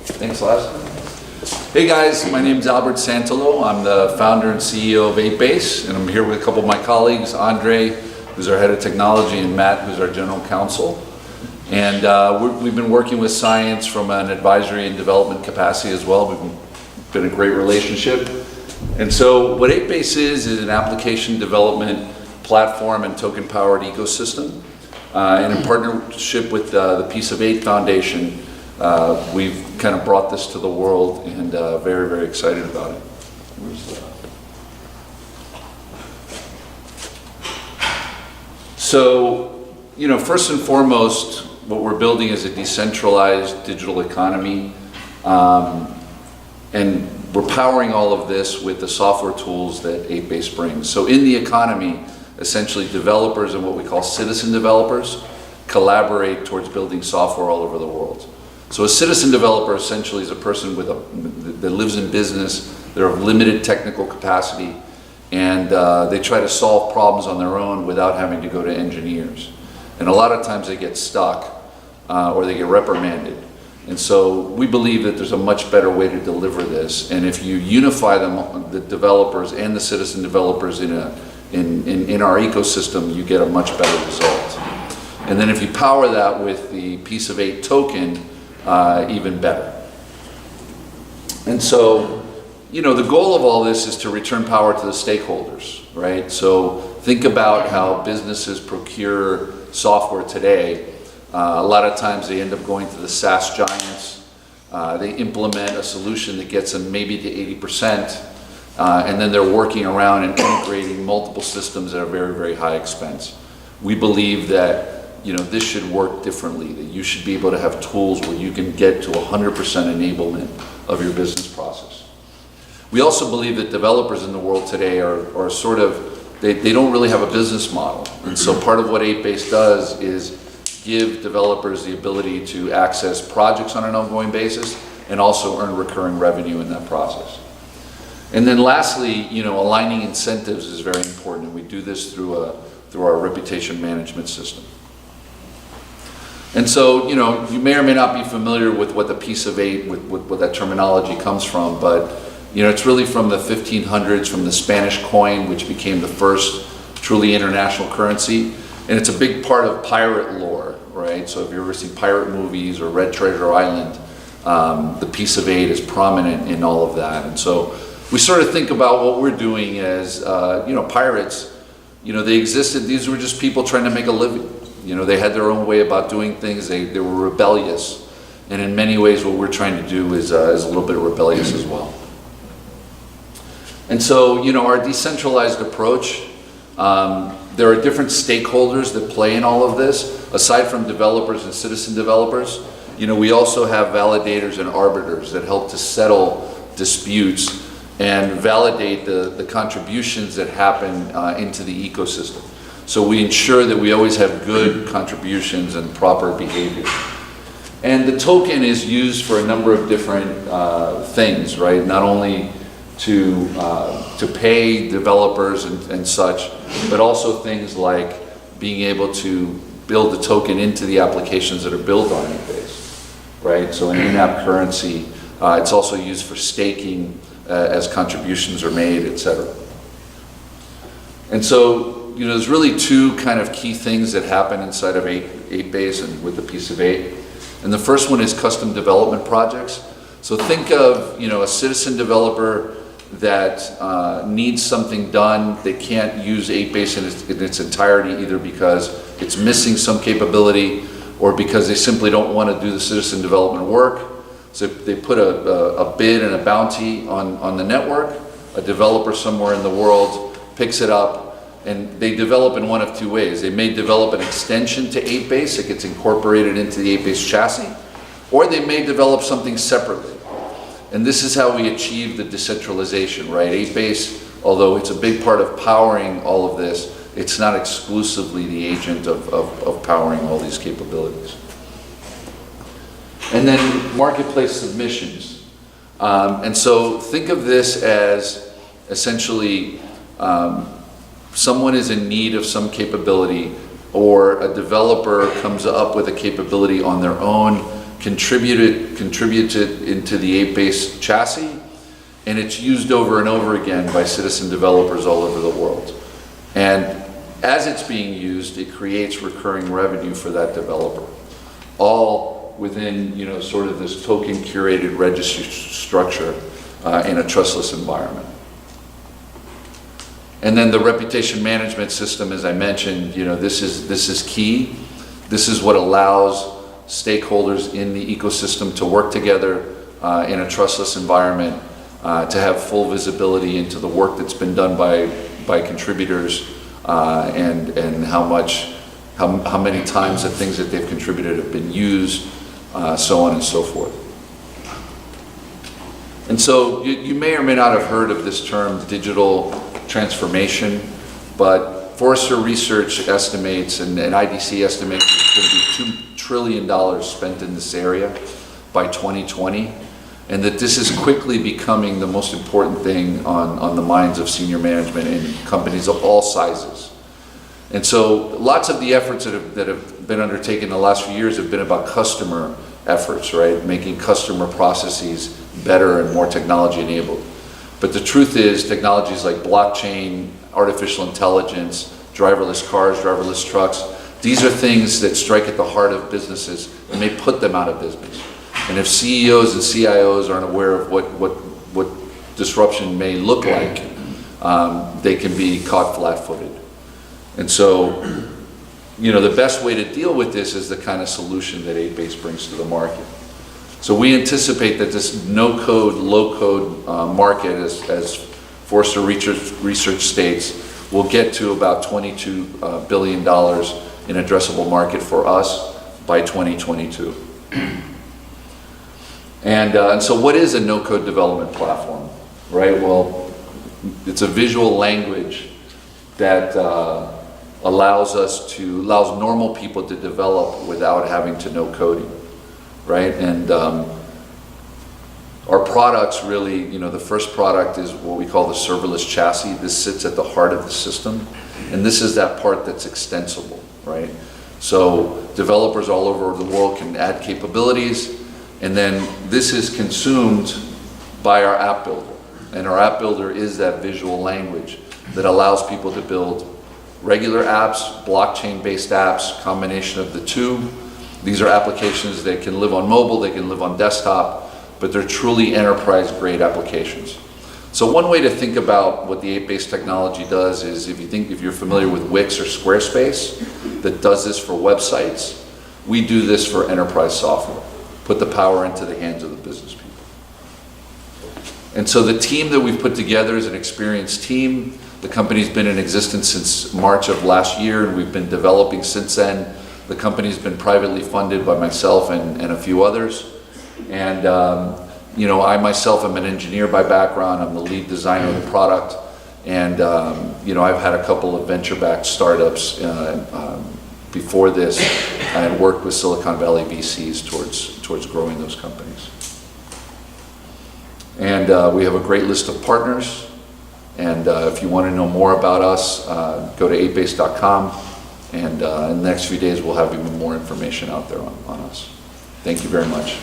Thanks, Les. Hey guys, my name's Albert Santolo. I'm the founder and CEO of 8base, and I'm here with a couple of my colleagues, Andre, who's our head of technology, and Matt, who's our general counsel. And we've been working with science from an advisory and development capacity as well. We've been a great relationship. And so what 8base is an application development platform and token-powered ecosystem. And in partnership with the Piece of 8 Foundation, we've kind of brought this to the world, and very, very excited about it. So, you know, first and foremost, what we're building is a decentralized digital economy, and we're powering all of this with the software tools that 8base brings. So in the economy, essentially developers and what we call citizen developers collaborate towards building software all over the world. So a citizen developer essentially is a person that lives in business, they're of limited technical capacity, and they try to solve problems on their own without having to go to engineers. And a lot of times they get stuck or they get reprimanded. And so we believe that there's a much better way to deliver this. And if you unify them, the developers and the citizen developers in our ecosystem, you get a much better result. And then if you power that with the Piece of 8 token, even better. And so, you know, the goal of all this is to return power to the stakeholders, right? So think about how businesses procure software today. A lot of times they end up going to the SaaS giants. They implement a solution that gets them maybe to 80%, and then they're working around and integrating multiple systems at a very, very high expense. We believe that, you know, this should work differently, that you should be able to have tools where you can get to 100% enablement of your business process. We also believe that developers in the world today are sort of, they don't really have a business model. And so part of what 8base does is give developers the ability to access projects on an ongoing basis and also earn recurring revenue in that process. And then lastly, you know, aligning incentives is very important, and we do this through our reputation management system. And so, you know, you may or may not be familiar with what the Piece of 8, what that terminology comes from, but, you know, it's really from the 1500s, from the Spanish coin, which became the first truly international currency. And it's a big part of pirate lore, right? So if you've ever seen pirate movies or Red Treasure Island, the Piece of 8 is prominent in all of that. And so we sort of think about what we're doing as, you know, pirates. You know, they existed, these were just people trying to make a living. You know, they had their own way about doing things. They were rebellious. And in many ways, what we're trying to do is a little bit rebellious as well. And so, you know, our decentralized approach, there are different stakeholders that play in all of this. Aside from developers and citizen developers, you know, we also have validators and arbiters that help to settle disputes and validate the contributions that happen into the ecosystem. So we ensure that we always have good contributions and proper behavior. And the token is used for a number of different things, right? Not only to pay developers and such, but also things like being able to build the token into the applications that are built on 8base, right? So an in-app currency. It's also used for staking as contributions are made, etc. And so, you know, there's really two kind of key things that happen inside of 8base and with the Piece of 8. And the first one is custom development projects. So think of, you know, a citizen developer that needs something done. They can't use 8base in its entirety, either because it's missing some capability or because they simply don't want to do the citizen development work. So they put a bid and a bounty on the network. A developer somewhere in the world picks it up, and they develop in one of two ways. They may develop an extension to 8base that gets incorporated into the 8base chassis, or they may develop something separately. And this is how we achieve the decentralization, right? 8base, although it's a big part of powering all of this, it's not exclusively the agent of powering all these capabilities. And then marketplace submissions. And so think of this as essentially someone is in need of some capability, or a developer comes up with a capability on their own, contributed into the 8-base chassis, and it's used over and over again by citizen developers all over the world. And as it's being used, it creates recurring revenue for that developer, all within, you know, sort of this token curated registry structure in a trustless environment. And then the reputation management system, as I mentioned, you know, this is key. This is what allows stakeholders in the ecosystem to work together in a trustless environment, to have full visibility into the work that's been done by contributors, and how many times the things that they've contributed have been used, so on and so forth. And so you may or may not have heard of this term, digital transformation, but Forrester Research estimates and IDC estimates there's going to be $2 trillion spent in this area by 2020, and that this is quickly becoming the most important thing on the minds of senior management in companies of all sizes. And so lots of the efforts that have been undertaken in the last few years have been about customer efforts, right? Making customer processes better and more technology enabled. But the truth is, technologies like blockchain, artificial intelligence, driverless cars, driverless trucks, these are things that strike at the heart of businesses and may put them out of business. And if CEOs and CIOs aren't aware of what disruption may look like, they can be caught flat-footed. And so, you know, the best way to deal with this is the kind of solution that 8-base brings to the market. So we anticipate that this no-code, low-code market, as Forrester Research states, will get to about $22 billion in addressable market for us by 2022. And so what is a no-code development platform, right? Well, it's a visual language that allows normal people to develop without having to know coding, right? And our products really, you know, the first product is what we call the serverless chassis. This sits at the heart of the system, and this is that part that's extensible, right? So developers all over the world can add capabilities, and then this is consumed by our app builder. And our app builder is that visual language that allows people to build regular apps, blockchain-based apps, combination of the two. These are applications that can live on mobile, they can live on desktop, but they're truly enterprise-grade applications. So one way to think about what the 8-base technology does is, if you're familiar with Wix or Squarespace, that does this for websites, we do this for enterprise software. Put the power into the hands of the business people. And so the team that we've put together is an experienced team. The company's been in existence since March of last year, and we've been developing since then. The company's been privately funded by myself and a few others. And you know, I myself am an engineer by background. I'm the lead designer of the product. And you know, I've had a couple of venture-backed startups before this, and worked with Silicon Valley VCs towards growing those companies. And we have a great list of partners. And if you want to know more about us, go to 8base.com. And in the next few days, we'll have even more information out there on us. Thank you very much.